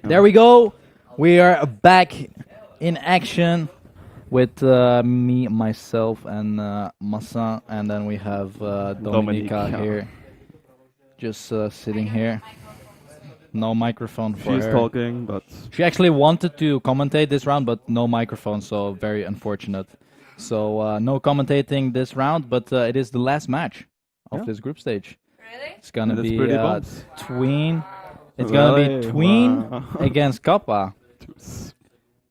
There we go. We are back in action with me, myself, and Massa, and then we have Dominika here, just sitting here. No microphone for her. She's talking, but She actually wanted to commentate this round, but no microphone, so very unfortunate. So no commentating this round, but it is the last match of this group stage. Really? It's gonna be bumps. Tween. It's gonna be Tween Wow. against Kappa.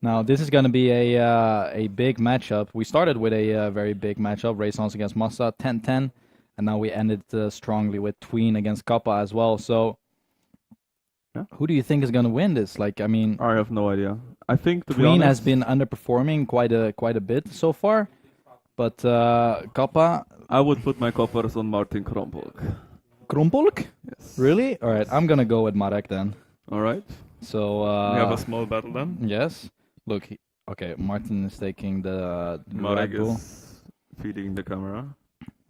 Now this is gonna be a big matchup. We started with a very big matchup, Raisons against Massa, 10-10, and now we ended strongly with Tween against Kappa as well. So, who do you think is gonna win this? Like, I mean, I have no idea. I think to be Tween honest, has been underperforming quite a bit so far, but Kappa. I would put my coppers on Martin Krompolk. Krumpolk? Yes. Really? All right, I'm gonna go with Marek then. All right. So We have a small battle then. yes. Look, okay, Martin is taking the Marek Red Bull. is feeding the camera.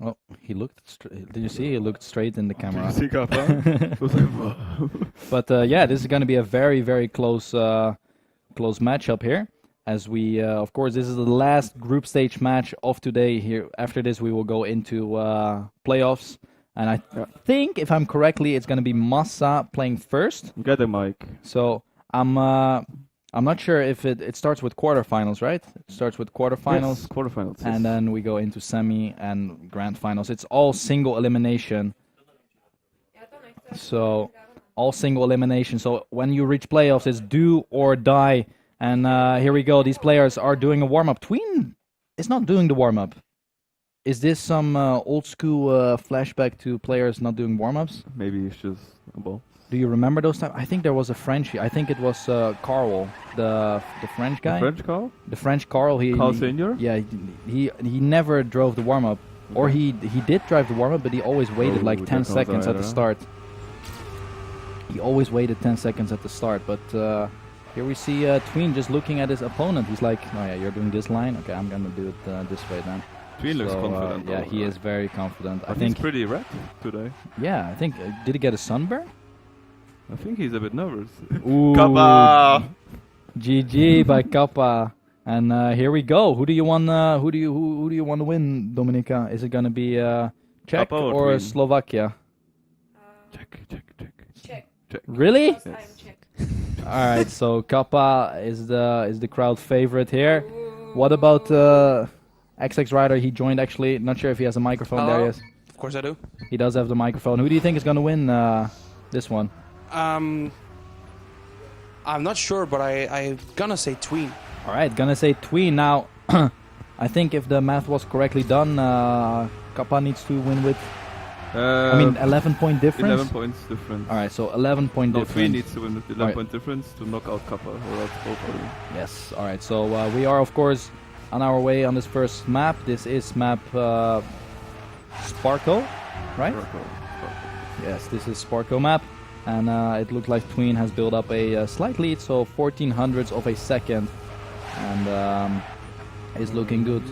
Oh, he looked. Did you see? He looked straight in the camera. Did you see Kappa? It was like, wow. But yeah, this is going to be a very close matchup here. As we, of course, this is the last group stage match of today. Here, after this, we will go into playoffs. And I think, if I'm correctly, it's going to be Massa playing first. Get a mic. So I'm not sure if it starts with quarterfinals, right? It starts with quarterfinals. Yes, quarterfinals. Yes. And then we go into semi and grand finals. It's all single elimination. So, all single elimination. So, when you reach playoffs, it's do or die. And here we go. These players are doing a warm-up. Tween is not doing the warm-up. Is this some old school flashback to players not doing warm-ups? Maybe it's just a ball. Do you remember those times? I think there was a Frenchie. I think it was Carl, the French guy. The French Carl? The French Carl. Carl Senior? Yeah, he never drove the warm up, or he did drive the warm up, but he always waited like 10 seconds at the start. He always waited 10 seconds at the start, but here we see Tween just looking at his opponent. He's like, "Oh yeah, you're doing this line. Okay, I'm gonna do it this way then." Tween looks confident. Yeah, he is very confident. I He's think. pretty red today. Yeah, I think. Did he get a sunburn? I think he's a bit nervous. Ooh. Kappa! GG by Kappa. And here we go. Who do you want? Who do you want to win, Dominika? Is it gonna be Czech Kappa or or Tween? Slovakia? Check. Really? Because I'm Czech. All right. So Kappa is the crowd favorite here. What about XX Rider? He joined actually. Not sure if he has a microphone. There he is. Of course I do. He does have the microphone. Who do you think is gonna win this one? I'm not sure, but I'm gonna say Tween. All right, gonna say Tween. Now, I think if the math was correctly done, Kappa needs to win with, 11-point difference? 11 points difference. All right, so 11-point No, difference. Tween needs to win with 11 Alright. point difference to knock out Kappa, or else both are in. Yes, all right. So we are, of course, on our way on this first map. This is map Sparko, right? Sparko. Yes, this is Sparko map. And it looked like Tween has built up a slight lead, so 1400ths of a second. And is looking good.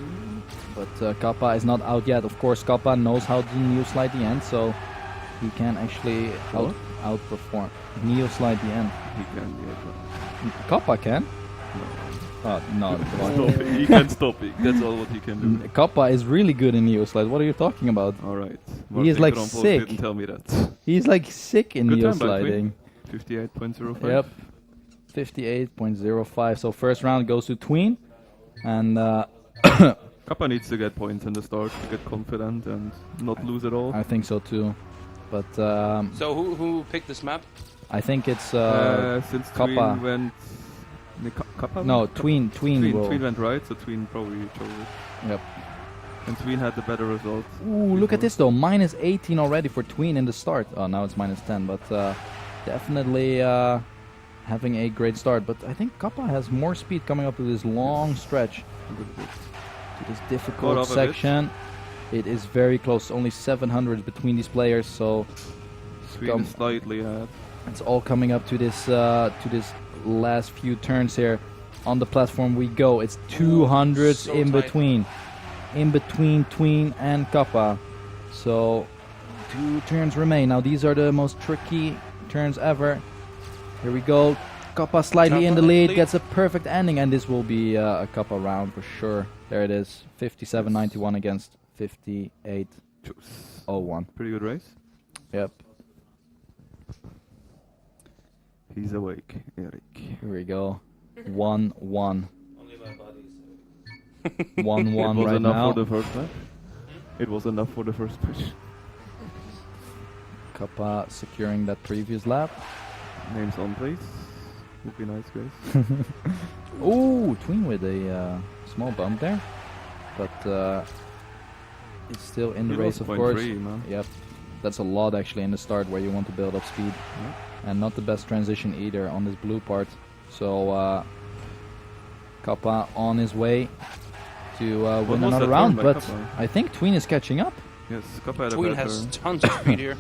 But Kappa is not out yet. Of course, Kappa knows how to Neo slide the end, so he can actually outperform. Neo slide the end. He can, yeah. Kappa can? No. Stop it. He can stop it. That's all what he can do. Kappa is really good in Neo slide. What are you talking about? Alright. He is like Krompolk sick. Didn't tell me that. He's like sick in Good Neo time by sliding. 58.05. Yep. 58.05. So first round goes to Tween. And Kappa needs to get points in the start to get confident and not lose at all. I think so too. But So who picked this map? I think it's Since Kappa. Tween went... Kappa? No, Tween will. Tween went right, so Tween probably chose it. Yep. And Tween had the better result. Ooh, look at this though. Minus 18 already for Tween in the start. Oh, now it's minus 10, but definitely having a great start. But I think Kappa has more speed coming up to this long stretch. To this difficult Caught up a section. It is very close. Only 700 between these players, so Tween is slightly ahead. it's all coming up to this last few turns here. On the platform we go. It's 200s so in tight. between Tween and Kappa. So 2 turns remain. Now these are the most tricky turns ever. Here we go. Kappa slightly in the Kappa lead, lead. gets a perfect ending, and this will be a Kappa round for sure. There it is, 57.91 against 58.01. Pretty good race. Yep, He's awake, Erik. here we go. 1-1. Only my body. 1-1 It was right enough now. for the first match. It was enough for the first match. Kappa securing that previous lap. Names on, please. Would be nice, guys. Ooh, Tween with a small bump there. But it's still in the It race, was of course. 0.3, man. Yep, that's a lot actually in the start where you want to build up speed. And not the best transition either on this blue part. So Kappa on his way to win was another that round. turn by But Kappa? I think Tween is catching up. Yes, Kappa had a Tween better. has tons of speed here.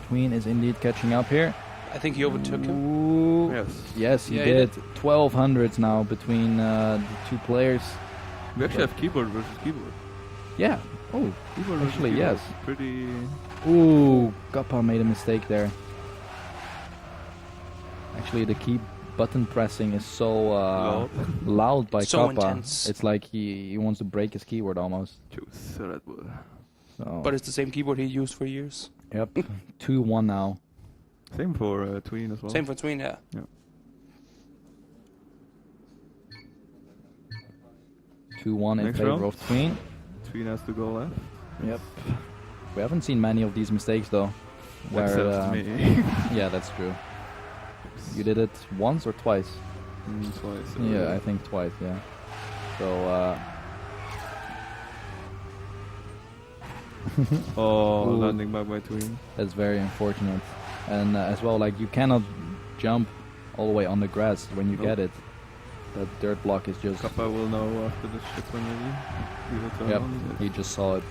Tween is indeed catching up here. I think he overtook him. Ooh. Yes. Yes, he Yeah, he did. 1200s now between the two players. We actually have keyboard versus keyboard. Yeah. Oh. Keyboard versus Actually, keyboard. yes. Pretty. Ooh, Kappa made a mistake there. Actually, the key button pressing is so loud by So Kappa. intense. It's like he wants to break his keyboard almost. Choose Red Bull. So, But it's the same keyboard he used for years. yep, 2-1 now. Same for Tween as well. Same for Tween, yeah. 2-1 in Next favor round. of Tween. Tween has to go left. Yep. We haven't seen many of these mistakes though. Where, Except me. yeah, that's true. You did it once or twice? Twice. Yeah, I think twice, yeah. So, Oh, Ooh. landing back by Tween. that's very unfortunate. And as well, like, you cannot jump all the way on the grass when you Nope. get it. That dirt block is just... Kappa will know after the ship when maybe. He will turn Yep, on. he just saw it.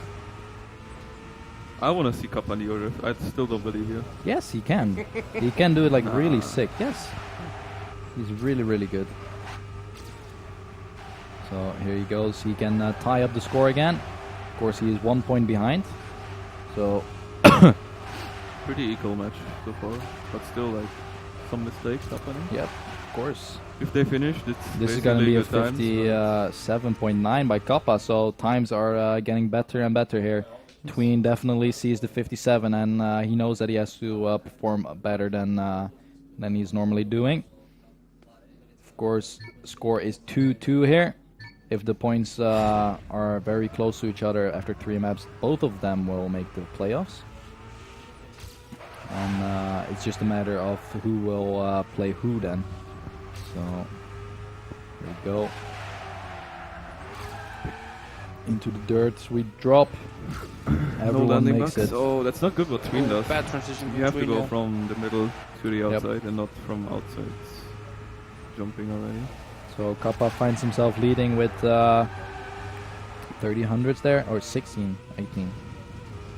I want to see Kappa in the order. I still don't believe you. Yes, he can. He can do it like really Nah. sick. Yes. He's really, really good. So here he goes. He can tie up the score again. Of course, he is 1 point behind. So Pretty equal match so far, but still like some mistakes happening. yep, of course. If they finish, it's This is going to be a good times, 57.9 by Kappa. So times are getting better and better here. Tween definitely sees the 57, and he knows that he has to perform better than he's normally doing. Of course, score is 2-2 here. If the points are very close to each other after 3 maps, both of them will make the playoffs. And it's just a matter of who will play who then. So, here we go. Into the dirt we drop. no Everyone landing makes backs. it. Oh, that's not good what Tween does. Bad transition You have to between, go yeah. from the middle to the Yep. outside and not from outside. Jumping already. So Kappa finds himself leading with 30 hundreds there, or 16, 18.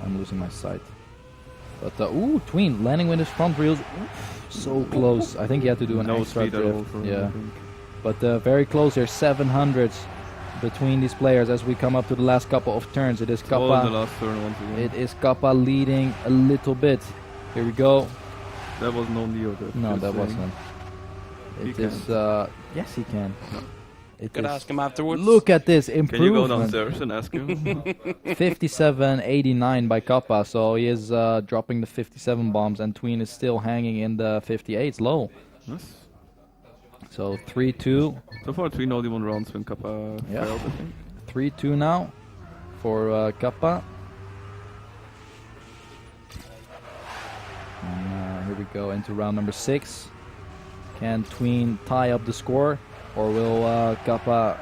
I'm losing my sight. But ooh, Tween landing with his front wheels. Oof, so close. I think he had to do an no extra speed at all drift. for him, I Yeah, think. but very close here. 700s between these players as we come up to the last couple of turns. It is All in the Kappa. last turn once again. It is Kappa leading a little bit. Here we go. That was no Neo drift. No, just that saying. wasn't. He It is. Yes, he can. It Gotta is- ask him afterwards. Look at this Can you go improvement. downstairs and ask him? 57.89 by Kappa, so he is dropping the 57 bombs, and Tween is still hanging in the 58s low. Yes. So 3-2, So far, Tween only won rounds when Kappa Yeah. failed, I think. 3-2 now for Kappa. And here we go into round number 6. Can Tween tie up the score, or will Kappa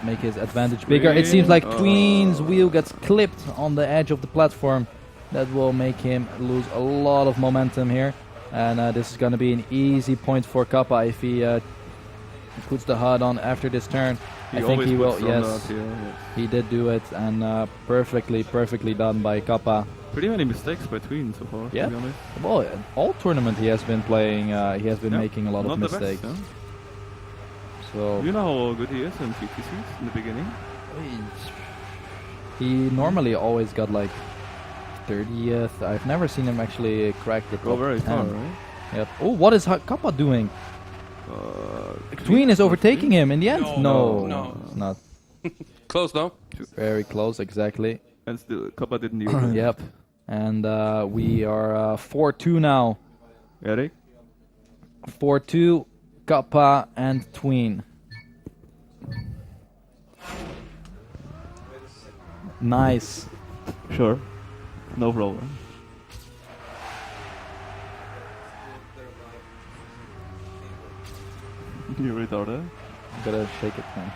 make his advantage bigger? It seems like Tween's wheel gets clipped on the edge of the platform. That will make him lose a lot of momentum here. And this is going to be an easy point for Kappa if he puts the HUD on after this turn. I think always he will. puts on Yes, that, yes. he did do it, and perfectly done by Kappa. Pretty many mistakes by Tween so far, Yeah. to be honest. Well, all tournament he has been playing. He has been Yeah, making a lot Not of the best, mistakes. yeah. So You know how good he is in TTCs in the beginning? he normally always got like 30th. I've never seen him actually crack the Go top very 10. far, right? Yep. Oh, what is Kappa doing? Tween is overtaking him in the end. No. It's not. Close though. Very close, exactly. And still, Kappa didn't use it. Yep. And we are 4-2 now. Eric? 4-2, Kappa and Tween. Nice. Sure. No problem. You retarded? Gotta shake it, man.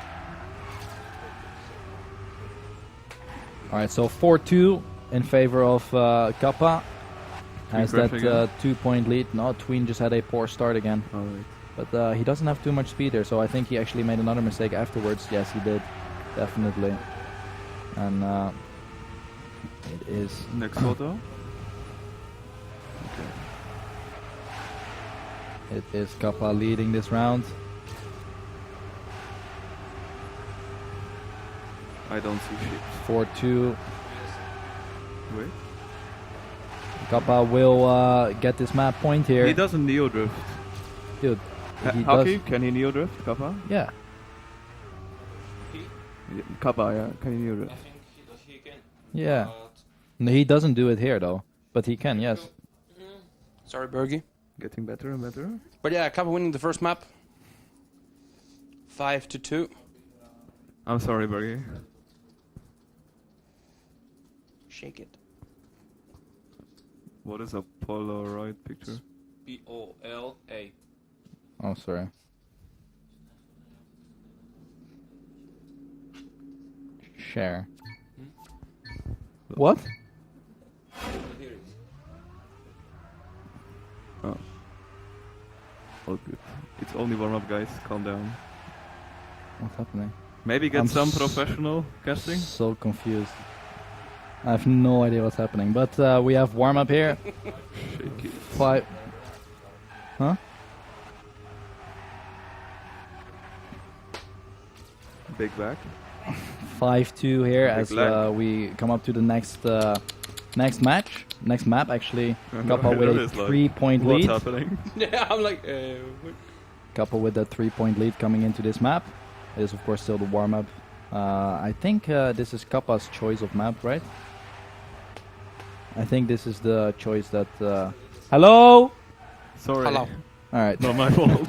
Alright, so 4-2 in favor of Kappa. Has that 2-point lead. No, Tween just had a poor start again. Alright. But he doesn't have too much speed there, so I think he actually made another mistake afterwards. Yes, he did. Definitely. And it is... Next photo. Okay. It is Kappa leading this round. I don't see shit. 4-2. Wait. Kappa will get this map point here. He doesn't neo drift. Dude, he Hockey, does. can he neo drift, Kappa? Yeah. Kappa, yeah. Can he neo drift? I think he can. Yeah. No, he doesn't do it here though, but he can, yes. Sorry, Bergie. Getting better and better. But yeah, Kappa winning the first map. 5-2. I'm sorry, Bergie. Shake it. What is a Polaroid picture? B-O-L-A. Oh, sorry. Share. What? Oh. All good. It's only warm up, guys. Calm down. What's happening? Maybe get I'm some professional casting. So confused. I have no idea what's happening, but we have warm up here. Shake it. 5. Huh? Big back. 5-2 here Big as leg. we come up to the next next map actually. Kappa It with a is like, 3-point What's lead. happening? Yeah, I'm like, what? Kappa with that 3-point lead coming into this map. It is of course still the warm up. I think this is Kappa's choice of map, right? I think this is the choice that. Hello. Sorry. Hello. All right. Not my fault.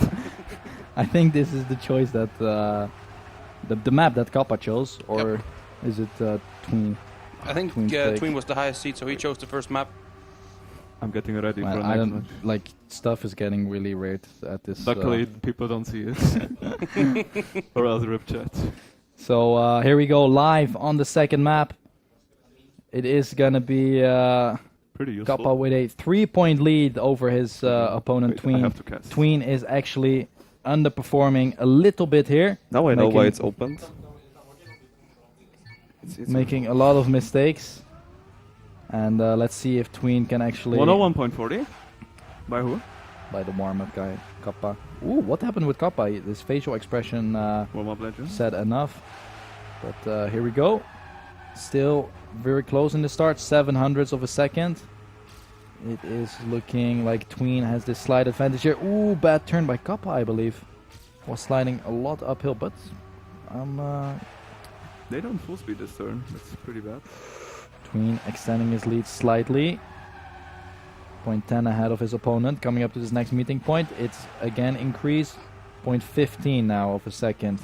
I think this is the choice that the map that Kappa chose, or is it Tween? I think Tween's pick. Tween was the highest seed, so he chose the first map. I'm getting ready Man, for the I next don't match. like stuff is getting really weird at this. Luckily, people don't see it. Or else rip chat. So here we go live on the second map. It is gonna be Pretty useful. Kappa with a 3-point lead over his opponent Wait, I Tween. have to cast. Tween is actually underperforming a little bit here. Now I know making- why it's opened. It's Making a lot of mistakes. And let's see if Tween can actually... 101.40? By who? By the warm-up guy, Kappa. Ooh, what happened with Kappa? His facial expression Warm up legend. said enough. But here we go. Still very close in the start, 700ths of a second. It is looking like Tween has this slight advantage here. Ooh, bad turn by Kappa, I believe. Was sliding a lot uphill, but They don't full speed this turn. That's pretty bad. Tween extending his lead slightly. 0.10 ahead of his opponent. Coming up to this next meeting point, it's again increased. 0.15 now of a second.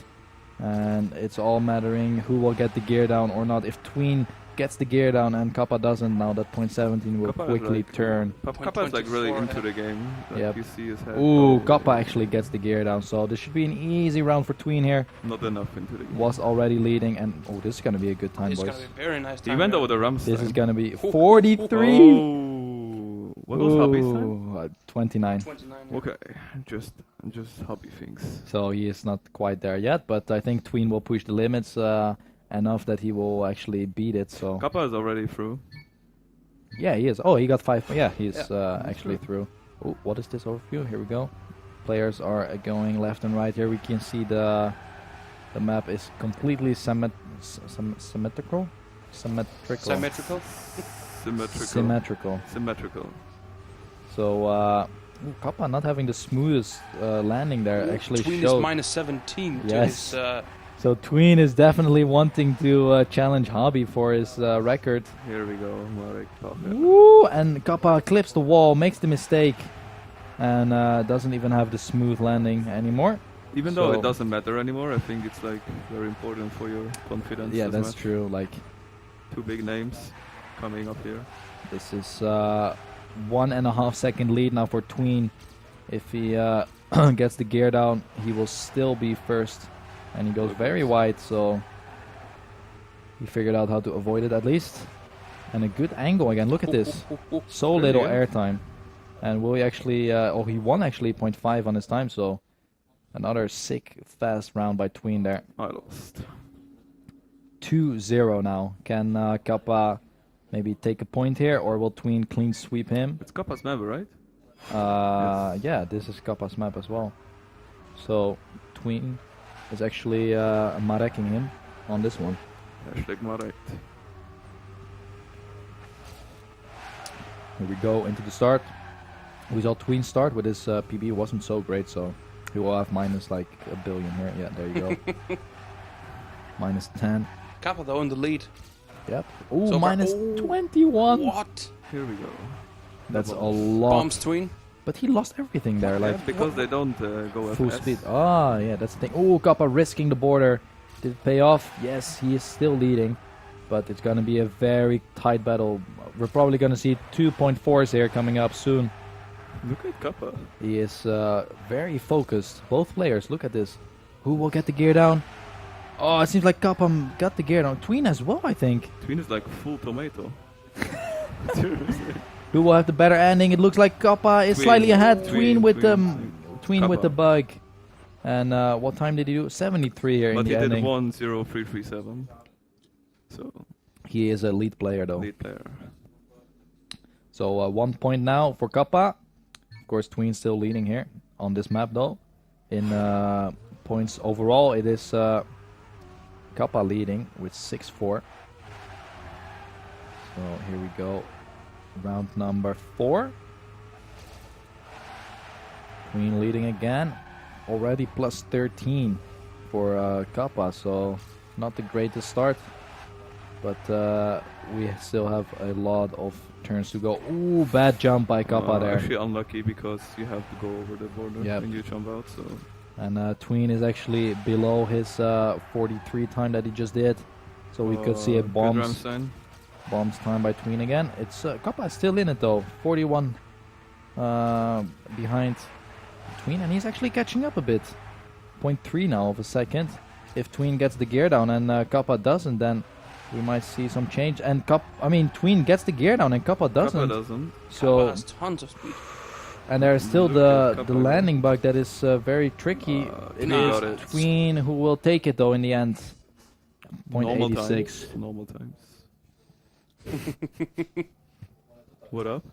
And it's all mattering who will get the gear down or not. If Tween gets the gear down and Kappa doesn't, now that 0.17 will Kappa is quickly like- turn. Kappa is like really 0.24 into the game. Like Yep. You see his head. Ooh, Oh, Kappa actually gets the gear down, so this should be an easy round for Tween here. Not enough into the game. Was already leading, and oh, this is gonna be a good time, It's boys. gonna be very nice He time. went yeah. over the Rams. This is time. gonna be 43. Oh, what was Hobby's time? 29. 29. Yeah. Okay, just Hobby things. So he is not quite there yet, but I think Tween will push the limits enough that he will actually beat it. So Kappa is already through. yeah, he is. Oh, he got 5. Yeah, he's Yeah. actually through. Oh, what is this overview? Here we go. Players are going left and right. Here we can see the map is completely symmetrical. Symmetrical. Symmetrical. Symmetrical. Symmetrical. So Ooh, Kappa not having the smoothest landing there actually Tween showed. is minus 17 to Yes. his... So Tween is definitely wanting to challenge Hobby for his record. Here we go, Marek. Woo! And Kappa clips the wall, makes the mistake, and doesn't even have the smooth landing anymore. Even though So- it doesn't matter anymore, I think it's like very important for your confidence. Yeah, this that's match. true. Like, Two big names coming up here. this is 1.5 second lead now for Tween. If he gets the gear down, he will still be first. And he goes very wide, so he figured out how to avoid it at least. And a good angle again. Look at this. So little airtime. And will he actually... he won actually 0.5 on his time, so another sick, fast round by Tween there. I lost. 2-0 now. Can Kappa maybe take a point here, or will Tween clean sweep him? It's Kappa's member, right? Yeah, this is Kappa's map as well. So Tween is actually Mareking him on this one. Hashtag Marek. Here we go into the start. We saw Tween start with his PB wasn't so great, so he will have minus like a billion here. Yeah, there you go. minus 10. Kappa though in the lead. Yep. Ooh, So far- minus oh, 21. What? Here we go. That's a lot. Bombs Tween. But he lost everything there. Like Yeah, because they don't go full FS. speed. Ah, yeah, that's the thing. Oh, Kappa risking the border. Did it pay off? Yes, he is still leading. But it's going to be a very tight battle. We're probably going to see 2.4s here coming up soon. Look at Kappa. He is very focused. Both players, look at this. Who will get the gear down? Oh, it seems like Kappa got the gear down. Tween as well, I think. Tween is like full tomato. Seriously. Who will have the better ending? It looks like Kappa is Tween. slightly ahead. Tween, Tween with the Tween. with the Kappa. bug. And what time did he do? 73 here But in he the did ending. 1-0-3-3-7. So, He is a lead player though. lead player. So 1 point now for Kappa. Of course, Tween still leading here on this map though. In points overall, it is Kappa leading with 6-4. So here we go. Round number 4. Tween leading again. Already plus 13 for Kappa. So not the greatest start. But we still have a lot of turns to go. Ooh, bad jump by Kappa there. Actually unlucky because you have to go over the border Yep. when you jump out. So And Tween is actually below his 43 time that he just did. So we could see a good bombs Ramstein. time by Tween again. It's Kappa is still in it though. 41 behind Tween, and he's actually catching up a bit. 0.3 now of a second. If Tween gets the gear down and Kappa doesn't, then we might see some change. And Tween gets the gear down and Kappa doesn't. Kappa doesn't. So Kappa has tons of speed. and there's still Look at the Kappa. landing bug that is very tricky. It Tween is got it. Tween who will take it though in the end. Normal 0.86. times. Normal times. What up?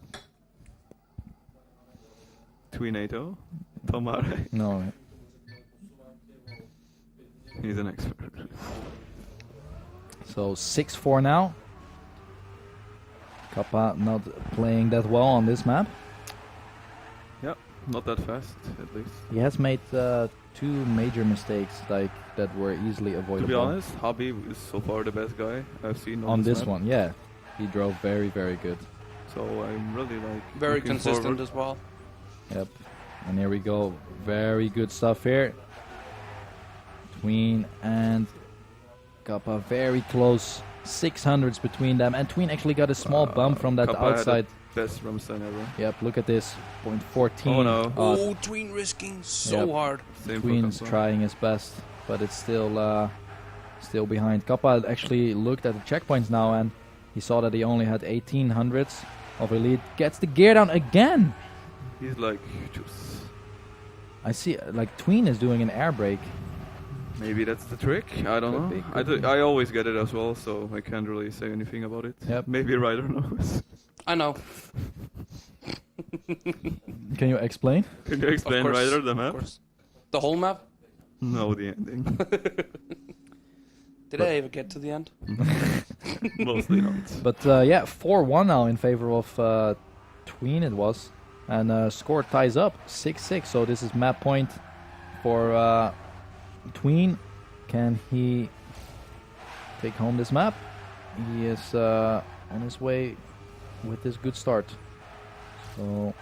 Tweenato? Tomare? No. He's an expert. So 6-4 now. Kappa not playing that well on this map. Not that fast, at least. He has made 2 major mistakes like that were easily avoidable. To be honest, Habib is so far the best guy I've seen on this map. one, yeah, he drove very, very good. So I'm really like Very looking consistent forward. as well. Yep. And here we go. Very good stuff here. Tween and Kappa very close. 600s between them. And Tween actually got a small bump from that Kappa had outside. Best Ramstein ever. Yep, look at this. 0.14. Oh no. Oh, Tween risking so Yep. hard. Same for Tween's Kappa. trying his best, but it's still behind. Kappa actually looked at the checkpoints now and he saw that he only had 1800s of a lead. Gets the gear down again. He's like juice. I see, like Tween is doing an air brake. Maybe that's the trick. I don't Could know. be, could be. I always get it as well, so I can't really say anything about it. Yep. Maybe Ryder knows. I know. Can you explain? Can you explain Of course, Ryder the of map? course. The whole map? No, the ending. Did I ever get to the end? Mostly not. But yeah, 4-1 now in favor of Tween it was. And score ties up 6-6. So this is map point for Tween. Can he take home this map? He is on his way with this good start. So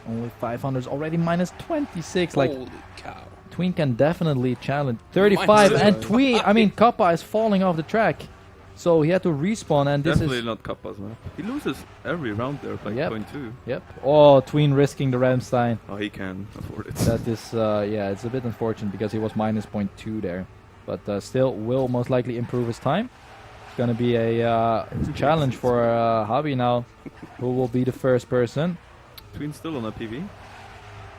only 500s already minus 26. Like Holy cow. Tween can definitely challenge 35 and Tween. I mean, Kappa is falling off the track, so he had to respawn. And this Definitely is not Kappa's map. He loses every round there, like Yep. 0.2. Yep. Oh, Tween risking the Ramstein. Oh, he can afford it. That is, yeah, it's a bit unfortunate because he was minus 0.2 there, but still will most likely improve his time. It's gonna be a challenge for Hobby now, who will be the first person. Tween still on a PV.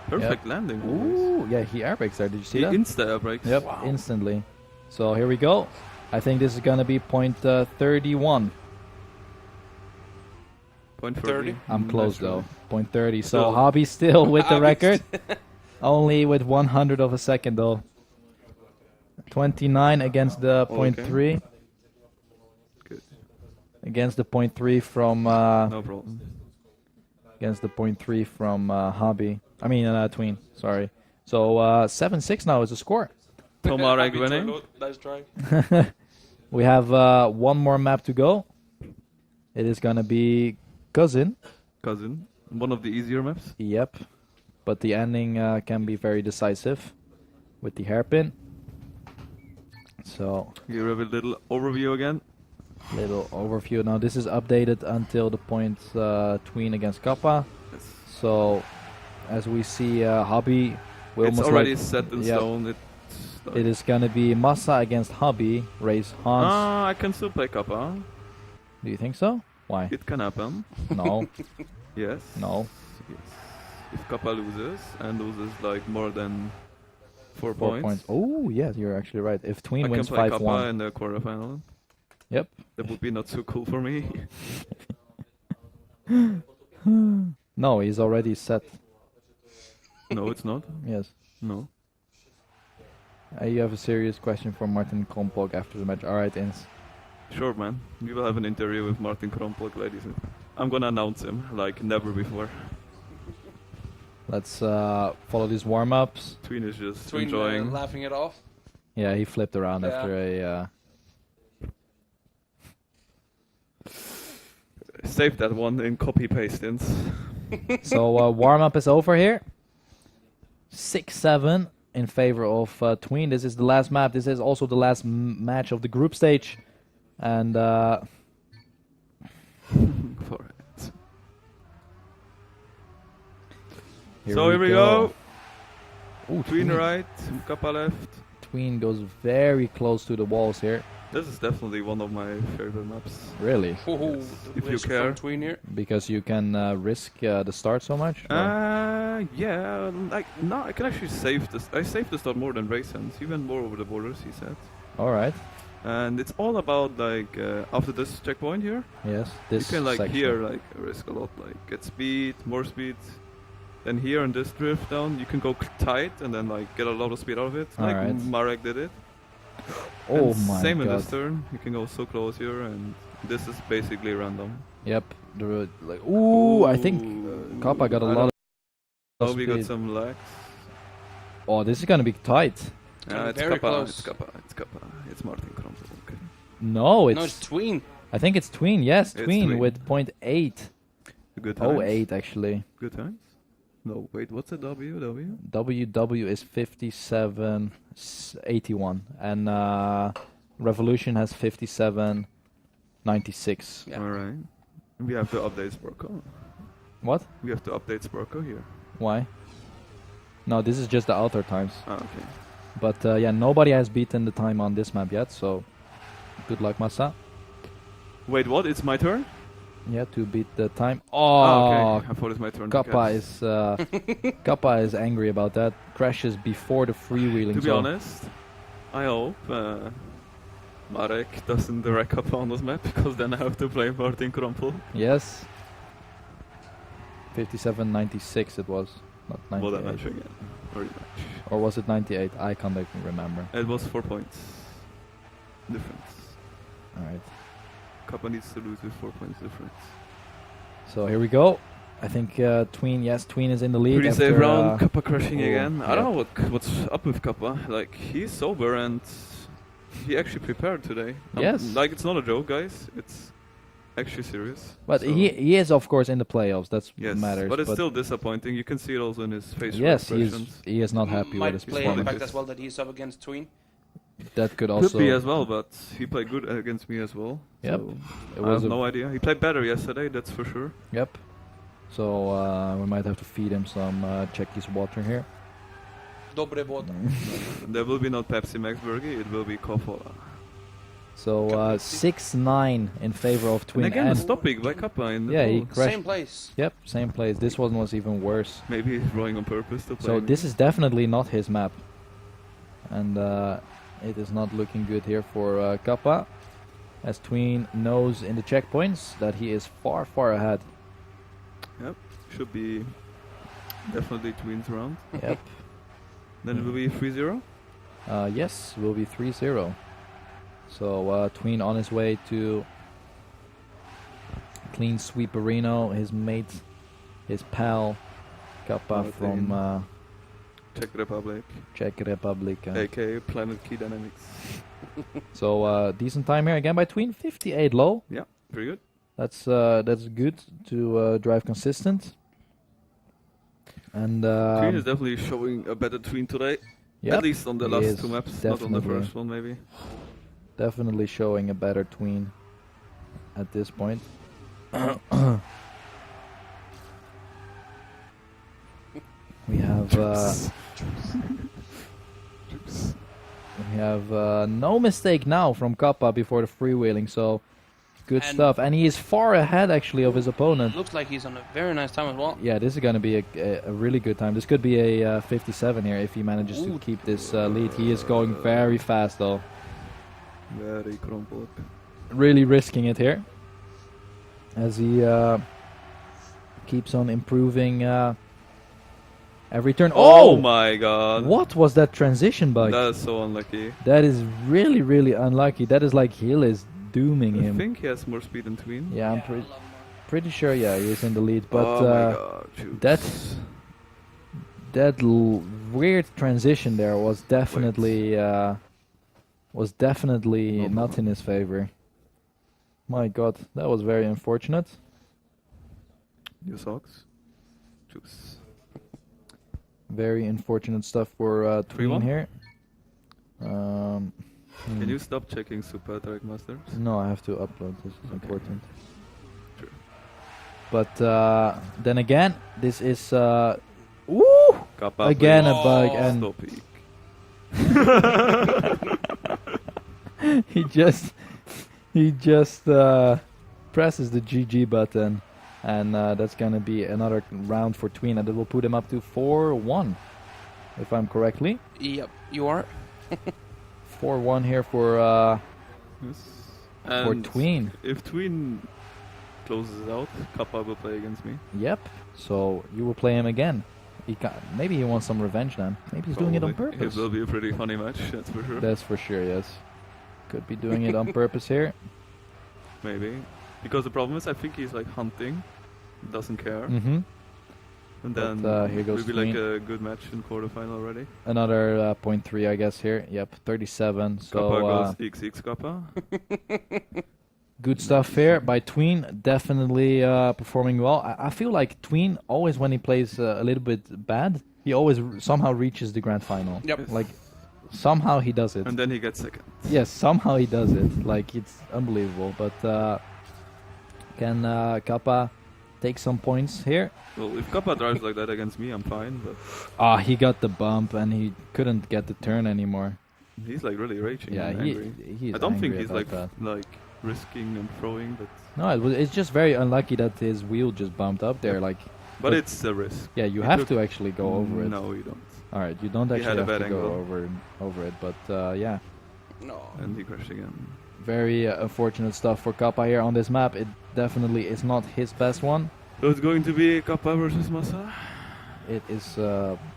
Perfect landing. Ooh, yeah, he airbrakes there. Did you see He that? insta airbrakes. Yep, Wow. instantly. So here we go. I think this is gonna be point 31. Point 30. I'm close Naturally. though. Point 30. So Still. Hobby still with the Hobby's record. Only with 100 of a second though. 29 against the point Okay. 3. Good. Against the point 3 from No problem. against the point 3 from Hobby. I mean Tween. Sorry. So 7-6 now is the score. Tomarek Happy winning. to- Nice try. We have one more map to go. It is gonna be Cousin. Cousin. One of the easier maps. Yep. But the ending can be very decisive with the hairpin. So, Here we have a little overview again. little overview. Now this is updated until the point Tween against Kappa. Yes. So, as we see, Hobby will It's most already like set in Yep. stone. It's like it is gonna be Massa against Hobby. Race Hans. Ah, I can still play Kappa. Do you think so? Why? It can happen. No. Yes. No. Yes. If Kappa loses and loses like more than 4 4 points, points. Oh, yeah, you're actually right. If Tween I can wins play 5-1. Kappa in the quarterfinal. Yep. That would be not so cool for me. No, he's already set. No, it's not. Yes. No. You have a serious question for Martin Krompog after the match. All right, Ins. Sure, man. We will have an interview with Martin Krompok, ladies. I'm gonna announce him like never before. Let's follow these warm-ups. Tween is just Tween enjoying. laughing it off. Yeah, he flipped around Yeah. after a... Save that one in copy paste ins. So warm-up is over here. 6-7 in favor of Tween. This is the last map. This is also the last match of the group stage. And For it. So here we go. Ooh, Tween right, Kappa left. Tween goes very close to the walls here. This is definitely one of my favorite maps. Really? Ooh, Yes, the if you risk from care. Tween here. Because you can risk the start so much? or- Yeah, like no, I can actually save this. I saved the start more than race hands, even more over the borders. He said, All right. and it's all about like after this checkpoint here, Yes. This you can like section. here like risk a lot, like get speed, more speed. Then here in this drift down, you can go tight and then like get a lot of speed out of it, like Alright. Marek did it. Oh And my same god. in this turn, you can go so close here, and this is basically random. Yep. Like, ooh, I think Kappa got a I lot of Oh, we got speed. some lags. Oh, this is gonna be tight. Gonna be It's very Kappa, close. it's Kappa, it's Kappa. It's Martin Krompel, okay. No, it's, No, it's Tween. I think it's Tween. Yes, It's Tween Tween. with 0.8. Good times. 08 actually. Good times? No, wait, what's a W? WW is 57.81 and Revolution has 57.96. Yeah. Alright. We have to update Sporko. What? We have to update Sporko here. Why? No, this is just the outer times. Ah, okay. But yeah, nobody has beaten the time on this map yet, so good luck, Massa. Wait, what? It's my turn? Yeah, to beat the time. Ah, Oh, okay. I thought it's my turn. Kappa because- is Kappa is angry about that. Crashes before the freewheeling. To be so honest, I hope Marek doesn't wreck Kappa on this map, because then I have to play Martin Krompel. Yes. 57.96 it was, not Well, that 98. match again. Very much. Or was it 98? I can't even remember. It was 4 points difference. All right. Kappa needs to lose with 4 points difference. So here we go. I think Tween, yes, Tween is in the lead. Pretty after, safe round. Kappa crashing oh, again. I don't yeah. know what's up with Kappa. Like, he's sober and he actually prepared today. Yes. Like, it's not a joke, guys. It's actually serious. But So, he is, of course, in the playoffs. That's yes, what matters. but it's still disappointing. You can see it also in his facial yes, expressions. he is not happy Might with his play in the performance. fact as well that he's up against Tween. That could Could also be as well, but he played good against me as well. Yep. So It I was have a- no idea. He played better yesterday, that's for sure. Yep. So we might have to feed him some Czechi's water here. Dobre voda. There will be not Pepsi Max Burger, it will be Coca-Cola. So 6-9 in favor of Tween. And again, a stopping by Kappa in the Yeah, he ball. crashed. Same place. Yep, same place. This one was even worse. Maybe he's rolling on purpose to play. So me. this is definitely not his map, and it is not looking good here for Kappa, as Tween knows in the checkpoints that he is far, far ahead. Yep, should be definitely Tween's round. Yep. Then it will be 3-0. Yes, will be 3-0. So Tween on his way to clean sweep Reno, his mate, his pal, Kappa Martin. from Czech Republic, Czech Republic. aka Planet Key Dynamics. So decent time here again by Tween, 58 low. Yeah, pretty good. That's good to drive consistent. And Tween is definitely showing a better Tween today. yep, At least on the he last is two maps, not on the definitely. first one maybe. definitely showing a better Tween at this point. We have no mistake now from Kappa before the freewheeling, so good And- stuff. And he is far ahead actually of his opponent. Looks like he's on a very nice time as well. Yeah, this is going to be a really good time. This could be a 57 here if he manages to Ooh. keep this lead. He is going very fast though. Very crumpled. Really risking it here as he keeps on improving every turn. Oh my god. What was that transition bug? That is so unlucky. That is really, really unlucky. That is like Hill is dooming I him. think he has more speed than Tween. Yeah, I'm pretty sure. Yeah, he is in the lead. But oh my god. Juice. that weird transition there was definitely No not in his favor. My god, that was very unfortunate. Your socks. Juice. Very unfortunate stuff for Tween 3-1? here. Can you stop checking Super Track Masters? No, I have to upload. This is Okay. important. Sure. But then again, this is woo! Kappa Again please. a bug, Oh. and Stop peak. he just presses the GG button, and that's gonna be another round for Tween, and it will put him up to 4-1, if I'm correctly. Yep, you are. 4-1 here for Yes. for And Tween. if Tween closes it out, Kappa will play against me. Yep. So you will play him again. Maybe he wants some revenge then. Maybe he's doing it on Probably. purpose. It will be a pretty funny match, that's for sure. That's for sure. Yes. Could be doing it on purpose here. Maybe. Because the problem is, I think he's like hunting, doesn't care. Mm-hmm. And But, then here goes will be like Tween. a good match in quarterfinal already. Another 0.3, I guess here. Yep, 37. Kappa So goes XX Kappa. good stuff here by Tween. Definitely performing well. I feel like Tween always, when he plays a little bit bad, he always somehow reaches the grand final. Yep. Yes. Like somehow he does it. And then he gets second. Yes, somehow he does it. Like it's unbelievable. But can Kappa take some points here? Well, if Kappa drives like that against me, I'm fine, but He got the bump and he couldn't get the turn anymore. he's like really raging Yeah, and angry. he's I don't think angry he's about like that. risking and throwing, but No, it's just very unlucky that his wheel just bumped up there. Like, but But- it's a risk. yeah, you He have took- to actually go over it. No, you don't. All right, you don't He actually had a have to bad go angle. over it, but yeah, No. And he crashed again. very unfortunate stuff for Kappa here on this map. It definitely is not his best one. So it's going to be Kappa versus Massa. It is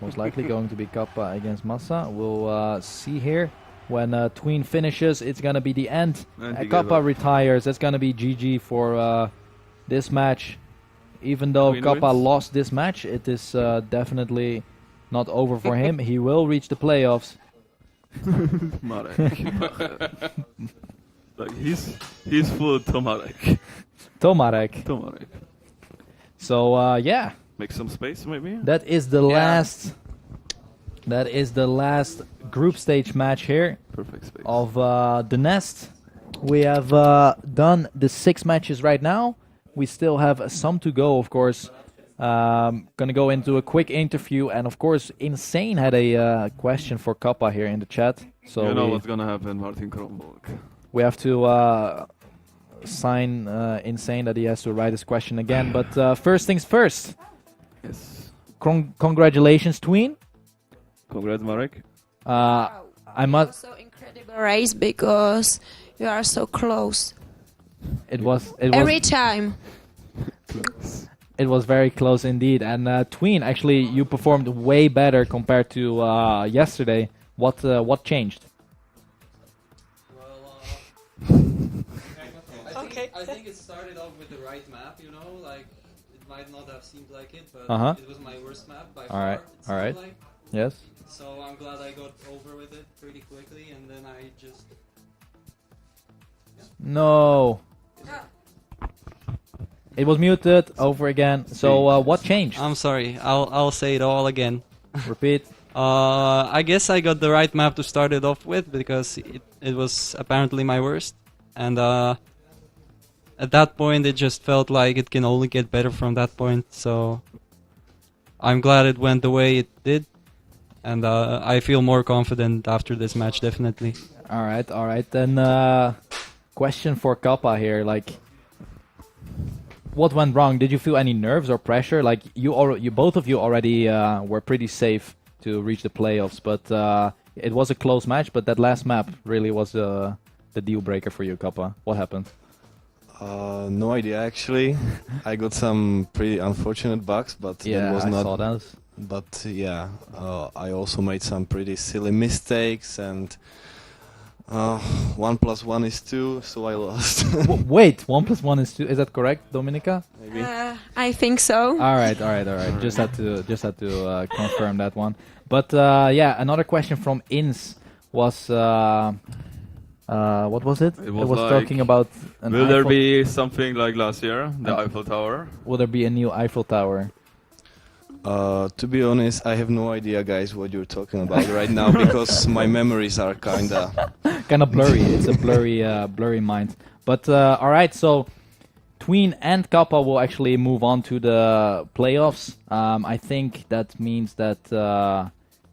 most likely going to be Kappa against Massa. We'll see here. When Tween finishes, it's going to be the end. And he Kappa gave up. retires. That's going to be GG for this match. even though Tween Kappa wins. lost this match, it is definitely not over for him. He will reach the playoffs. Marek. Like he's full Tomarek. Tomarek. Tomarek. So yeah, Make some space maybe. that is the last. That is the last group stage match here Perfect space. of the Nest. We have done the 6 matches right now. We still have some to go, of course. Gonna go into a quick interview, and of course, Insane had a question for Kappa here in the chat. So you know what's gonna happen, Martin Kronborg. we have to sign Insane that he has to write his question again. But first things first. Yes. Congratulations, Tween. Congrats, Marek. I must. So incredible race because you are so close. It was Every time. it was very close indeed. And Tween, actually, you performed way better compared to yesterday. What changed? Okay. I think it started off with the right map, you know, like it might not have seemed like it, but Uh-huh. it was my worst map by All right, far. it all right. seemed Like. Yes. So I'm glad I got over with it pretty quickly, and then I just No. It was muted. Over again. So what changed? I'm sorry. I'll say it all again. Repeat. I guess I got the right map to start it off with because it was apparently my worst, and at that point it just felt like it can only get better from that point. So I'm glad it went the way it did, and I feel more confident after this match, definitely. All right. All right. Then question for Kappa here. Like, what went wrong? Did you feel any nerves or pressure? Like you both of you already were pretty safe to reach the playoffs, but it was a close match. But that last map really was the deal breaker for you, Kappa. What happened? No idea actually. I got some pretty unfortunate bugs, but Yeah, that was I not. saw that. But yeah, I also made some pretty silly mistakes, and 1 + 1 is 2, so I lost. Wait, 1 + 1 is 2. Is that correct, Dominika? Maybe. I think so. All right. Just had to confirm that one. But yeah, another question from Ins was what was it? It was like, talking about an Will there Eiffel- be something like last year, the Eiffel Tower? Will there be a new Eiffel Tower? To be honest, I have no idea, guys, what you're talking about right now because my memories are kinda. Kind of blurry. It's a blurry mind. But all right, so Tween and Kappa will actually move on to the playoffs. I think that means that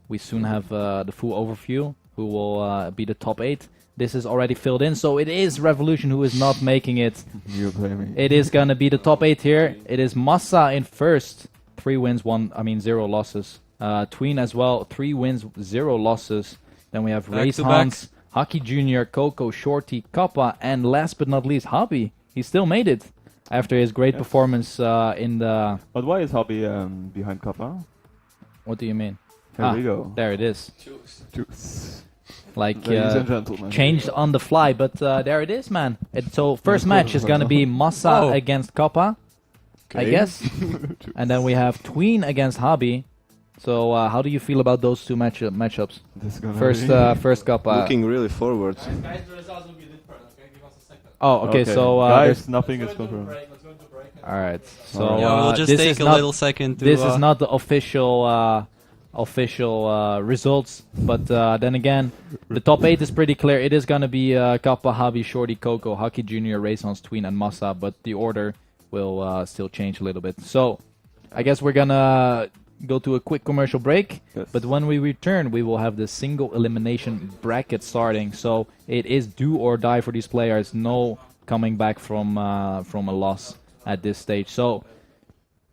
we soon have the full overview. Who will be the top 8? This is already filled in, so it is Revolution who is not making it. You play me. It is gonna be the top 8 here. It is Massa in first, 3 wins, 0 losses. Tween as well, 3 wins, 0 losses. Then we have Back Race to Hans, Hockey Jr., Coco, Shorty, Kappa, and last but not least, Hobby. He still made it after his great performance in the. But why is Hobby behind Kappa? What do you mean? Here we go. There it is. Juice. Like Ladies and gentlemen. changed on the fly, but there it is, man. So first match is gonna be Massa against Kappa, I Okay. guess, and then we have Tween against Hobby. So how do you feel about those two matchups? This is gonna First, be- first Kappa. Looking really forward. Guys, the results will be different. Okay, give us a second. Oh, okay. So guys, nothing is confirmed. Let's go into break. all right. So Yeah, we'll just this take is a not, little second to. This is not the official results, but then again, the top 8 is pretty clear. It is gonna be Kappa, Hobby, Shorty, Coco, Hockey Jr., Raisons, Tween, and Massa, but the order will still change a little bit. So I guess we're gonna go to a quick commercial break, Yes. but when we return, we will have the single elimination bracket starting. So it is do or die for these players. No coming back from a loss at this stage. So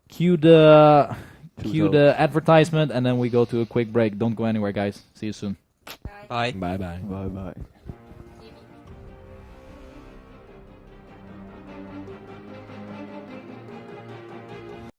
cue the advertisement, and then we go to a quick break. Don't go anywhere, guys. See you soon. Bye. Bye bye. Bye bye.